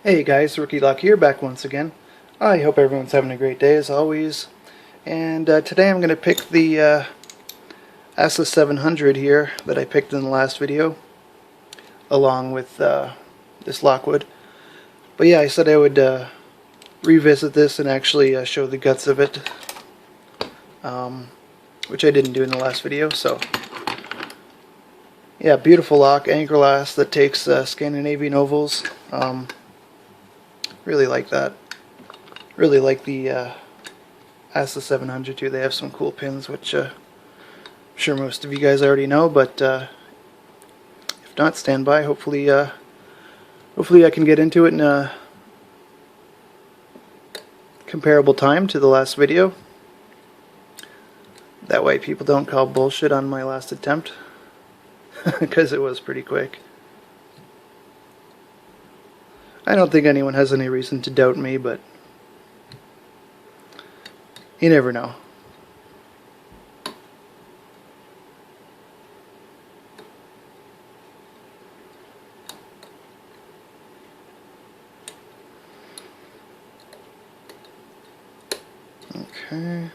Hey guys, Rookie Luck here, back once again. I hope everyone's having a great day as always. And today I'm going to pick the Assa 700 here that I picked in the last video, along with this Lockwood. But yeah, I said I would revisit this and actually show the guts of it, which I didn't do in the last video. So yeah, beautiful lock, anchor glass that takes Scandinavian ovals. Really like that. Really like the Assa 700 too. They have some cool pins, which I'm sure most of you guys already know. But if not, stand by. Hopefully I can get into it in a comparable time to the last video. That way people don't call bullshit on my last attempt, because it was pretty quick. I don't think anyone has any reason to doubt me, but you never know. Okay.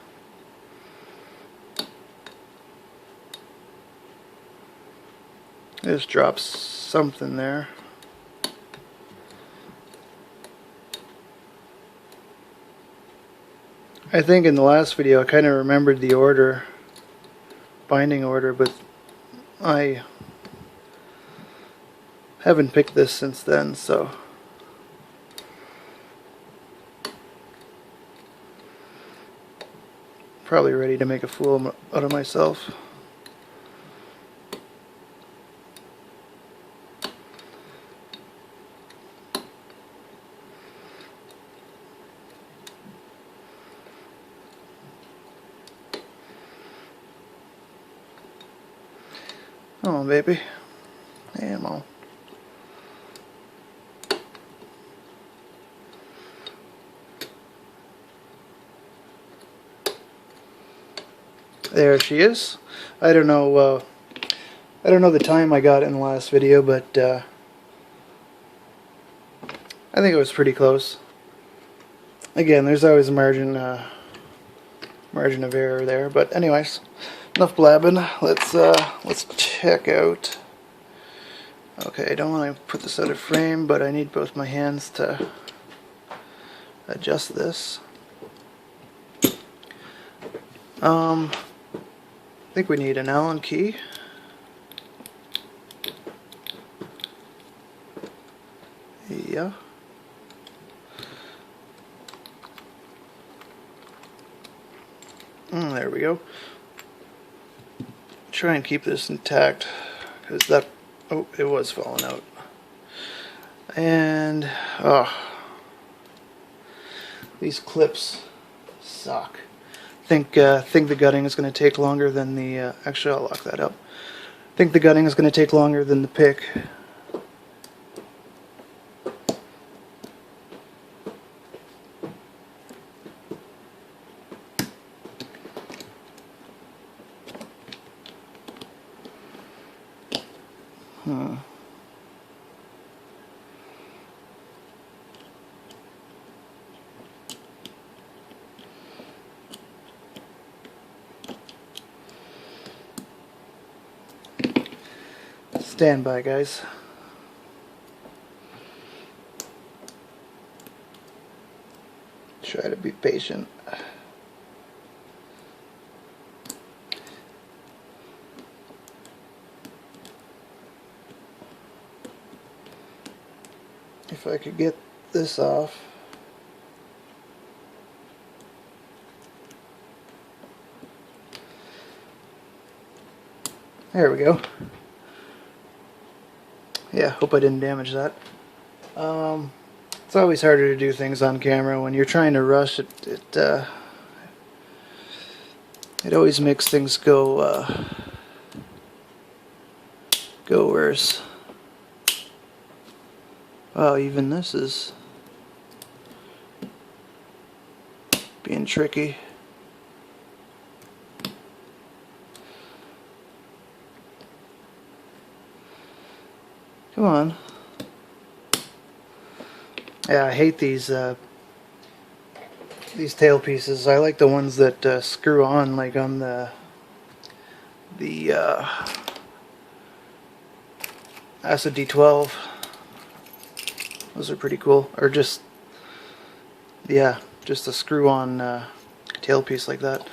Just drops something there. I think in the last video I kind of remembered the order, binding order, but I haven't picked this since then, so probably ready to make a fool out of myself. Come on, baby. Ammo. There she is. I don't know the time I got in the last video, but I think it was pretty close. Again, there's always a margin of error there, but anyways, enough blabbing. Let's check out. Okay, I don't want to put this out of frame, but I need both my hands to adjust this. I think we need an Allen key. Yeah. There we go. Try and keep this intact, because that, oh, it was falling out. And these clips suck. Think the gutting is going to take longer than the actually I'll lock that up. Think the gutting is going to take longer than the pick. Stand by, guys. Try to be patient. If I could get this off. There we go. Yeah, hope I didn't damage that. It's always harder to do things on camera when you're trying to rush. It always makes things go worse. Wow, even this is being tricky. Come on. Yeah, I hate these tail pieces. I like the ones that screw on, like on the Assa D12. Those are pretty cool. Or just, yeah, just a screw on tailpiece like that.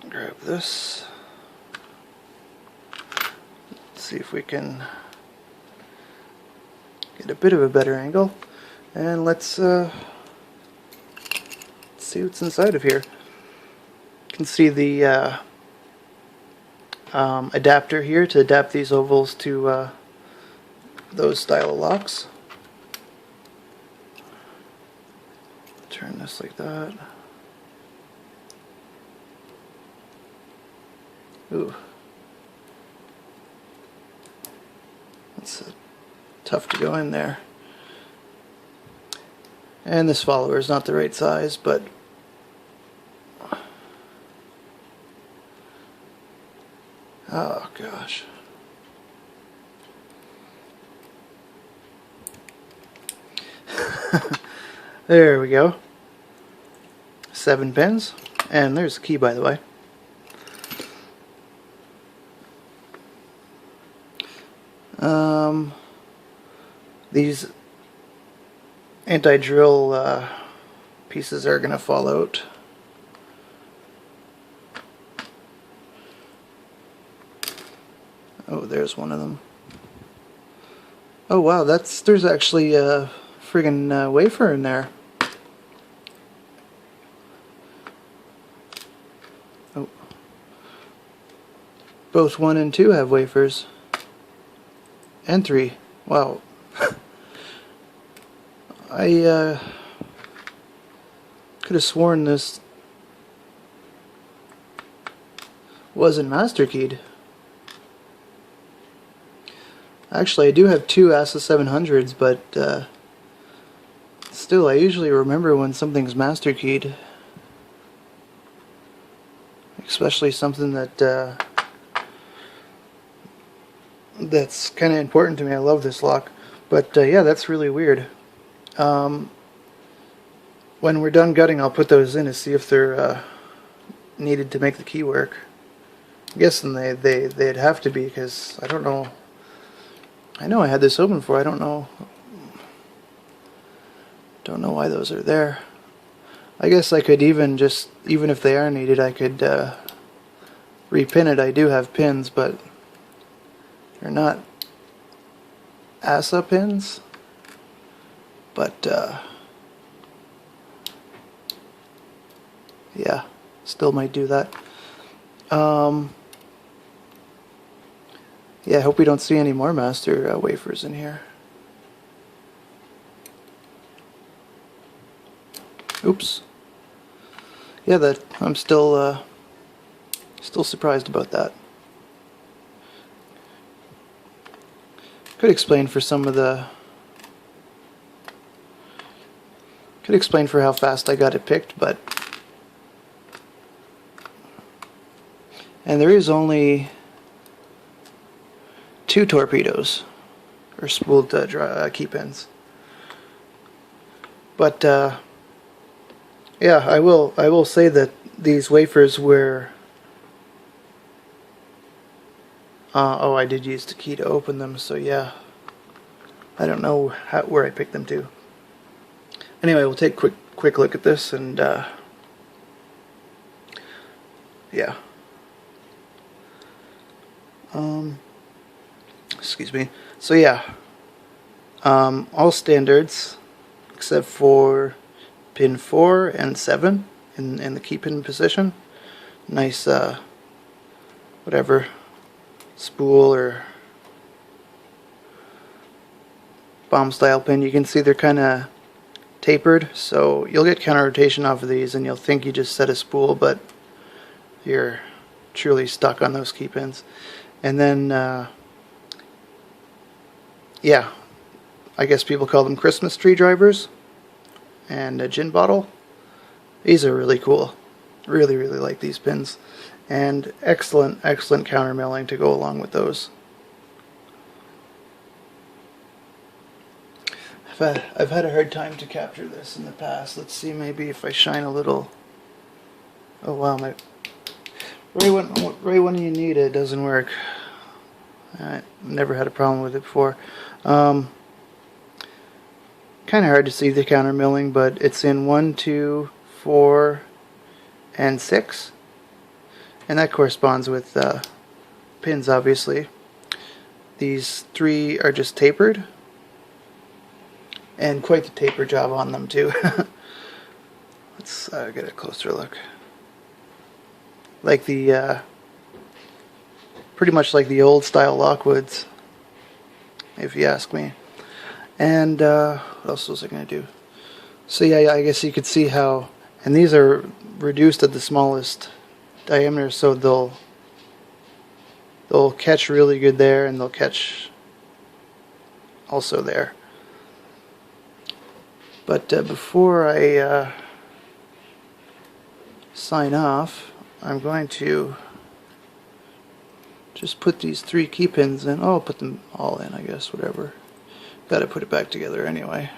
Grab this. Let's see if we can get a bit of a better angle. And let's see what's inside of here. You can see the adapter here to adapt these ovals to those style of locks. Turn this like that. Ooh. That's tough to go in there. And this follower is not the right size, but oh gosh. There we go. 7 pins. And there's the key, by the way. These anti-drill pieces are going to fall out. Oh, there's one of them. Oh wow, there's actually a friggin' wafer in there. Oh. Both 1 and 2 have wafers. And 3. Wow. I could have sworn this wasn't master keyed. Actually, I do have 2 Assa 700s, but still, I usually remember when something's master keyed. Especially something that that's kind of important to me. I love this lock. But yeah, that's really weird. When we're done gutting, I'll put those in to see if they're needed to make the key work. I'm guessing they'd have to be, because I don't know. I know I had this open for. I don't know why those are there. I guess I could even if they are needed, I could repin it. I do have pins, but they're not Assa pins. But yeah, still might do that. Yeah, I hope we don't see any more master wafers in here. Oops. Yeah, I'm still surprised about that. Could explain for how fast I got it picked, but and there is only 2 torpedoes or spooled key pins. But yeah, I will say that these wafers were oh, I did use the key to open them, so yeah, I don't know where I picked them to. Anyway, we'll take a quick look at this, and yeah. Excuse me. So yeah, all standards except for pin 4 and 7 in the key pin position. Nice whatever spool or bomb style pin. You can see they're kind of tapered, so you'll get counter rotation off of these and you'll think you just set a spool, but you're truly stuck on those key pins. And then yeah, I guess people call them Christmas tree drivers and a gin bottle. These are really cool. Really like these pins, and excellent counter milling to go along with those. I've had a hard time to capture this in the past. Let's see, maybe if I shine a little. Oh wow, right when you need it doesn't work. I never had a problem with it before. Kind of hard to see the counter milling, but it's in 1, 2, 4, and 6, and that corresponds with pins, obviously. These 3 are just tapered, and quite the taper job on them too. Let's get a closer look. Like the pretty much like the old style Lockwoods, if you ask me. And what else was I going to do? So yeah, I guess you could see how, and these are reduced at the smallest diameter, so they'll catch really good there, and they'll catch also there. But before I sign off, I'm going to just put these 3 key pins in. Oh, I'll put them all in, I guess, whatever. Gotta put it back together anyway.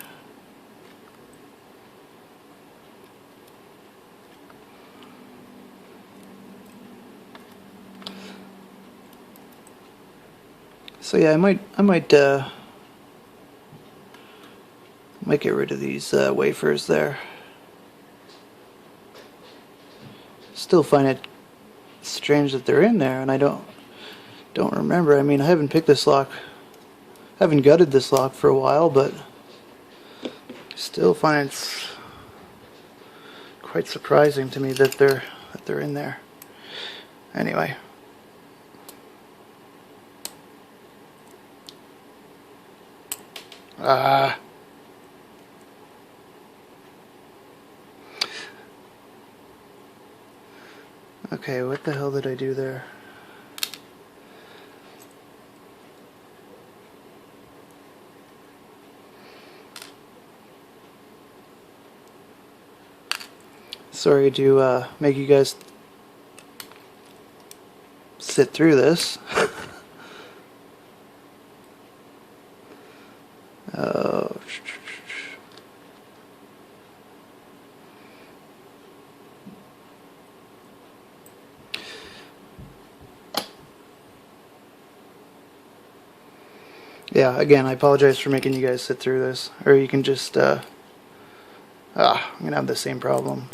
So yeah, I might get rid of these wafers there. Still find it strange that they're in there, and I don't remember. I mean, I haven't picked this lock, haven't gutted this lock for a while, but still find it's quite surprising to me that they're in there. Anyway. Okay, what the hell did I do there? Sorry to make you guys sit through this. Yeah, again, I apologize for making you guys sit through this. Or you can just, I'm gonna have the same problem.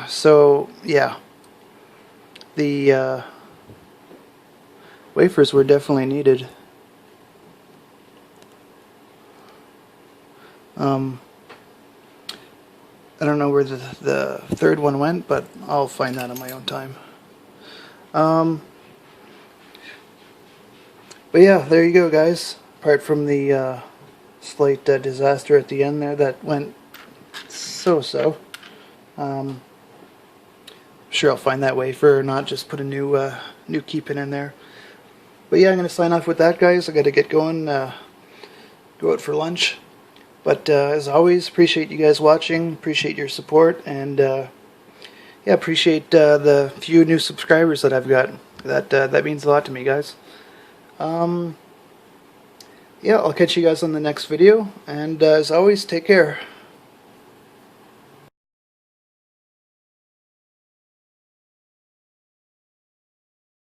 So, yeah. The wafers were definitely needed. I don't know where the third one went, but I'll find that on my own time. But yeah, there you go, guys. Apart from the slight disaster at the end there that went so-so. Sure, I'll find that wafer, or not just put a new key pin in there. But yeah, I'm going to sign off with that, guys. I got to get going, go out for lunch. But as always, appreciate you guys watching, appreciate your support, and yeah, appreciate the few new subscribers that I've got. That means a lot to me, guys. Yeah, I'll catch you guys on the next video, and as always, take care.